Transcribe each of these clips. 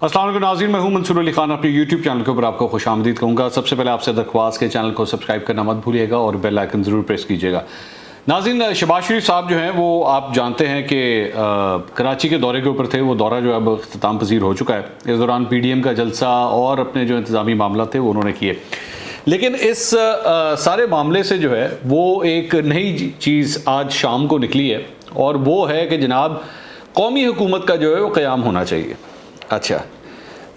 अस्सलाम वालेकुम नाज़रीन, मैं हूं मंसूर अली खान। अपने YouTube चैनल के ऊपर आपको खुशामदीद कहूँगा। सबसे पहले आपसे दरख्वास्त के चैनल को सब्सक्राइब करना मत भूलिएगा और बेल आइकन ज़रूर प्रेस कीजिएगा। नाज़रीन, शहबाज शरीफ साहब जो हैं वो आप जानते हैं कि कराची के दौरे के ऊपर थे। वो दौरा जो है अब अख्ताम पज़ीर हो चुका है। इस दौरान PDM का जलसा और अपने जो इंतज़ामी मामला थे वो उन्होंने किए, लेकिन इस सारे मामले से जो है वो एक नई चीज़ आज शाम को निकली है और वो है कि जनाब कौमी हुकूमत का जो है वो क़याम होना चाहिए। अच्छा,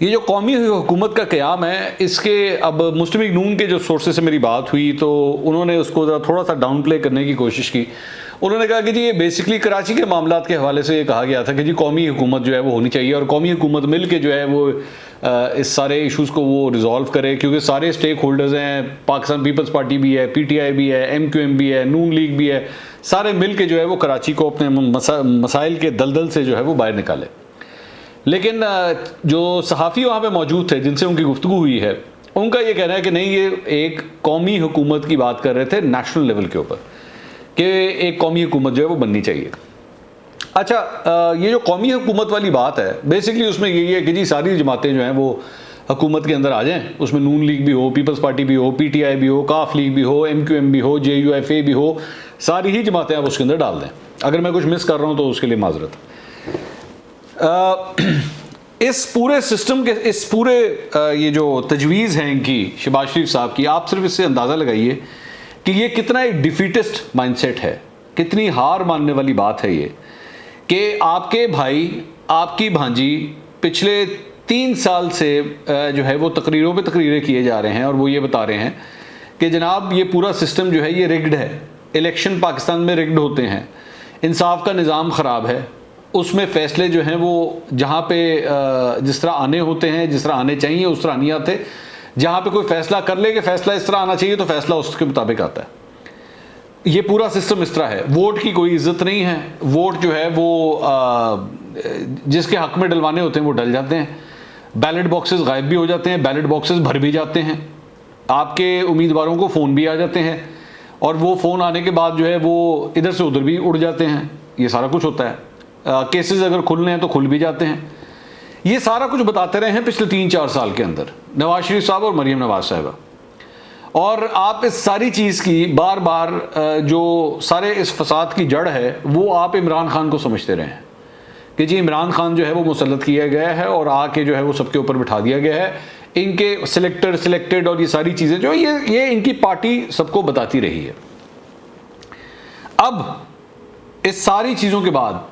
ये जो कौमी हुकूमत का क़याम है, इसके अब मुस्लिम लीग नून के जो सोर्सेज से मेरी बात हुई तो उन्होंने उसको ज़रा थोड़ा सा डाउन प्ले करने की कोशिश की। उन्होंने कहा कि जी ये बेसिकली कराची के मामलात के हवाले से ये कहा गया था कि जी कौमी हुकूमत जो है वो होनी चाहिए और कौमी हुकूमत मिल के जो है वो इस सारे इशूज़ को वो रिजॉल्व करे, क्योंकि सारे स्टेक होल्डर्स हैं। पाकिस्तान पीपल्स पार्टी भी है, PTI भी है, MQM भी है, नून लीग भी है, सारे मिल के जो है वो कराची को अपने मसाइल के दलदल से जो है वो बाहर निकाले। लेकिन जो सहाफ़ी वहाँ पे मौजूद थे जिनसे उनकी गुफ्तगू हुई है, उनका ये कहना है कि नहीं, ये एक कौमी हुकूमत की बात कर रहे थे नेशनल लेवल के ऊपर कि एक कौमी हुकूमत जो है वो बननी चाहिए। अच्छा, ये जो कौमी हुकूमत वाली बात है बेसिकली उसमें यही है कि जी सारी जमातें जो हैं वो हुकूमत के अंदर आ जाएं। उसमें नून लीग भी हो, पीपल्स पार्टी भी हो, PTI भी हो, काफ लीग भी हो, MQM भी हो, JUFA भी हो, सारी ही जमातें आप उसके अंदर डाल दें। अगर मैं कुछ मिस कर रहा हूँ तो उसके लिए माजरत। इस पूरे सिस्टम के इस पूरे ये जो तजवीज़ है इनकी शहबाज शरीफ साहब की, आप सिर्फ इससे अंदाज़ा लगाइए कि ये कितना एक डिफीटिस्ट माइंडसेट है, कितनी हार मानने वाली बात है ये कि आपके भाई आपकी भांजी पिछले 3 साल से जो है वो तकरीरों पे तकरीरें किए जा रहे हैं और वो ये बता रहे हैं कि जनाब ये पूरा सिस्टम जो है ये रिग्ड है, इलेक्शन पाकिस्तान में रिग्ड होते हैं, इंसाफ का निज़ाम ख़राब है, उसमें फ़ैसले जो हैं वो जहाँ पे जिस तरह आने होते हैं, जिस तरह आने चाहिए उस तरह नहीं आते। जहाँ पे कोई फ़ैसला कर ले कि फ़ैसला इस तरह आना चाहिए तो फ़ैसला उसके मुताबिक आता है। ये पूरा सिस्टम इस तरह है। वोट की कोई इज़्ज़त नहीं है। वोट जो है वो जिसके हक़ में डलवाने होते हैं वो डल जाते हैं। बैलेट बॉक्सेस गायब भी हो जाते हैं, बैलेट बॉक्सेस भर भी जाते हैं, आपके उम्मीदवारों को फ़ोन भी आ जाते हैं और वो फ़ोन आने के बाद जो है वो इधर से उधर भी उड़ जाते हैं। ये सारा कुछ होता है। केसेस अगर खुलने हैं तो खुल भी जाते हैं। ये सारा कुछ बताते रहे हैं पिछले 3-4 साल के अंदर नवाज शरीफ साहब और मरीम नवाज साहिबा। और आप इस सारी चीज़ की बार बार जो सारे इस फसाद की जड़ है वो आप इमरान खान को समझते रहे हैं कि जी इमरान खान जो है वो मुसल्लत किया गया है और आके जो है वो सबके ऊपर बिठा दिया गया है। इनके सिलेक्टेड और ये सारी चीज़ें जो ये इनकी पार्टी सबको बताती रही है। अब इस सारी चीज़ों के बाद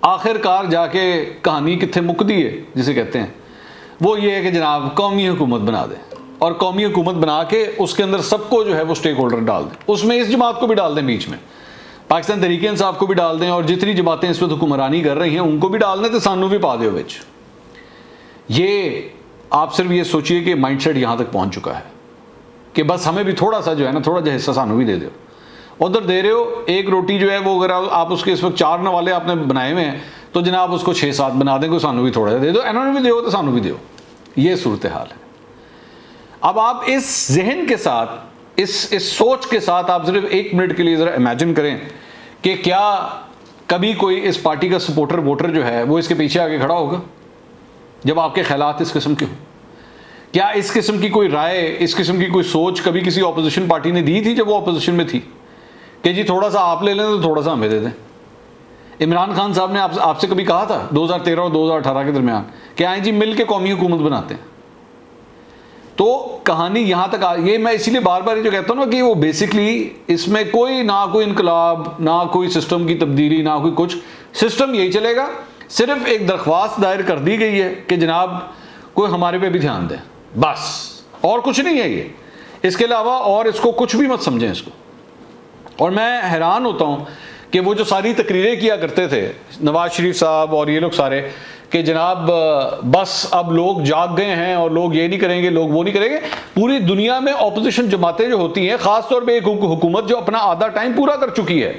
आखिरकार जाके कहानी कितने मुकदी है जिसे कहते हैं, वो ये है कि जनाब कौमी हुकूमत बना दें और कौमी हुकूमत बना के उसके अंदर सबको जो है वो स्टेक होल्डर डाल दें। उसमें इस जमात को भी डाल दें, बीच में पाकिस्तान तहरीक इंसाफ को भी डाल दें और जितनी जमातें इस वक्त हुक्मरानी कर रही हैं उनको भी डाल दें, तो सानू भी पा दो बिच। ये आप सिर्फ ये सोचिए कि माइंडसेट यहाँ तक पहुँच चुका है कि बस हमें भी थोड़ा सा जो है ना, थोड़ा सा हिस्सा सानू भी दे दो। उधर दे रहे हो एक रोटी जो है वो अगर आप उसके इस वक्त 4 नवाले आपने बनाए हुए हैं तो जनाब उसको 6-7 बना दें, कोई सानू भी थोड़ा सा दे दो, इन्होंने भी दो तो सानू भी दो। ये सूरत हाल है। अब आप इस जहन के साथ, इस सोच के साथ आप सिर्फ 1 मिनट के लिए ज़रा इमेजिन करें कि क्या कभी कोई इस पार्टी का सपोर्टर वोटर जो है वो इसके पीछे आके खड़ा होगा जब आपके ख्यालात इस किस्म के हों? क्या इस किस्म की कोई राय, इस किस्म की कोई सोच कभी किसी अपोजिशन पार्टी ने दी थी जब वो अपोजिशन में थी कि जी थोड़ा सा आप ले लें तो थोड़ा सा हमें दे दें? इमरान खान साहब ने आपसे कभी कहा था 2013 और 2018 के दरमियान कि आए जी मिल के कौमी हुकूमत बनाते हैं? तो कहानी यहाँ तक ये मैं इसीलिए बार बार जो कहता हूँ ना कि वो बेसिकली इसमें कोई ना कोई इनकलाब, ना कोई सिस्टम की तब्दीली, ना कोई कुछ, सिस्टम यही चलेगा। सिर्फ एक दरख्वास्त दायर कर दी गई है कि जनाब कोई हमारे पे भी ध्यान दें, बस, और कुछ नहीं है ये। इसके अलावा और इसको कुछ भी मत समझें इसको। और मैं हैरान होता हूँ कि वो जो सारी तकरीरें किया करते थे नवाज शरीफ साहब और ये लोग सारे कि जनाब बस अब लोग जाग गए हैं और लोग ये नहीं करेंगे, लोग वो नहीं करेंगे। पूरी दुनिया में ऑपोजिशन जमातें जो होती हैं, ख़ासतौर पे एक हुकूमत जो अपना आधा टाइम पूरा कर चुकी है,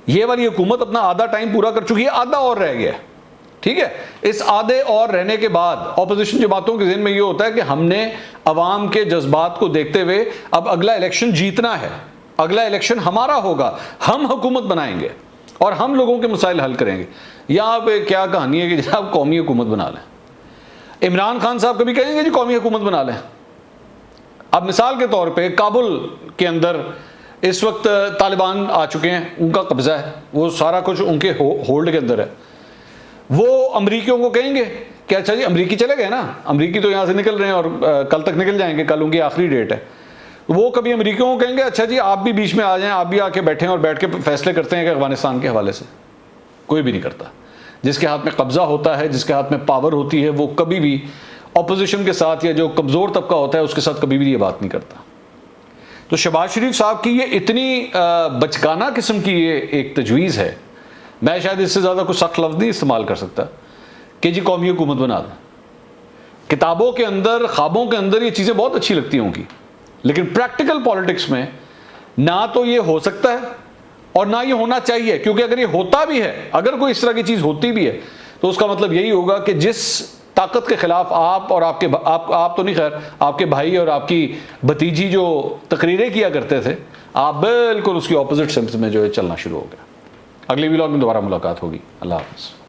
ये वाली हुकूमत अपना आधा टाइम पूरा कर चुकी है, आधा और रह गया, ठीक है। इस आधे और रहने के बाद ऑपोजिशन जमातों के ज़हन में ये होता है कि हमने अवाम के जज्बात को देखते हुए अब अगला इलेक्शन जीतना है, अगला इलेक्शन हमारा होगा, हम हुकूमत बनाएंगे और हम लोगों के मसाइल हल करेंगे। यहाँ पे क्या कहानी है कि जनाब कौमी हुकूमत बना लें। इमरान खान साहब कभी कहेंगे जी कौमी हुकूमत बना लें? अब मिसाल के तौर पे काबुल के अंदर इस वक्त तालिबान आ चुके हैं, उनका कब्जा है, वो सारा कुछ उनके होल्ड के अंदर है। वो अमरीकियों को कहेंगे कि अच्छा जी अमरीकी चले गए ना, अमरीकी तो यहाँ से निकल रहे हैं और कल तक निकल जाएंगे, कल उनकी आखिरी डेट है। वो कभी अमरीकियों को कहेंगे अच्छा जी आप भी बीच में आ जाएं, आप भी आके बैठें और बैठ के फैसले करते हैं कि अफगानिस्तान के हवाले से? कोई भी नहीं करता। जिसके हाथ में कब्जा होता है, जिसके हाथ में पावर होती है, वो कभी भी ऑपोजिशन के साथ या जो कमज़ोर तबका होता है उसके साथ कभी भी ये बात नहीं करता। तो शहबाज शरीफ साहब की ये इतनी बचकाना किस्म की ये एक तजवीज़ है, मैं शायद इससे ज़्यादा कुछ सख्त लफ्ज़ नहीं इस्तेमाल कर सकता कि जी कौमी हुकूमत बना दें। किताबों के अंदर, ख्वाबों के अंदर ये चीज़ें बहुत अच्छी लगती होंगी, लेकिन प्रैक्टिकल पॉलिटिक्स में ना तो ये हो सकता है और ना ये होना चाहिए। क्योंकि अगर ये होता भी है, अगर कोई इस तरह की चीज़ होती भी है, तो उसका मतलब यही होगा कि जिस ताकत के खिलाफ आप और आपके आप तो नहीं, खैर आपके भाई और आपकी भतीजी जो तकरीरें किया करते थे, आप बिल्कुल उसकी ऑपोजिट सिम्त में जो है चलना शुरू हो गया। अगले व्लॉग में दोबारा मुलाकात होगी। अल्लाह हाफ़िज़।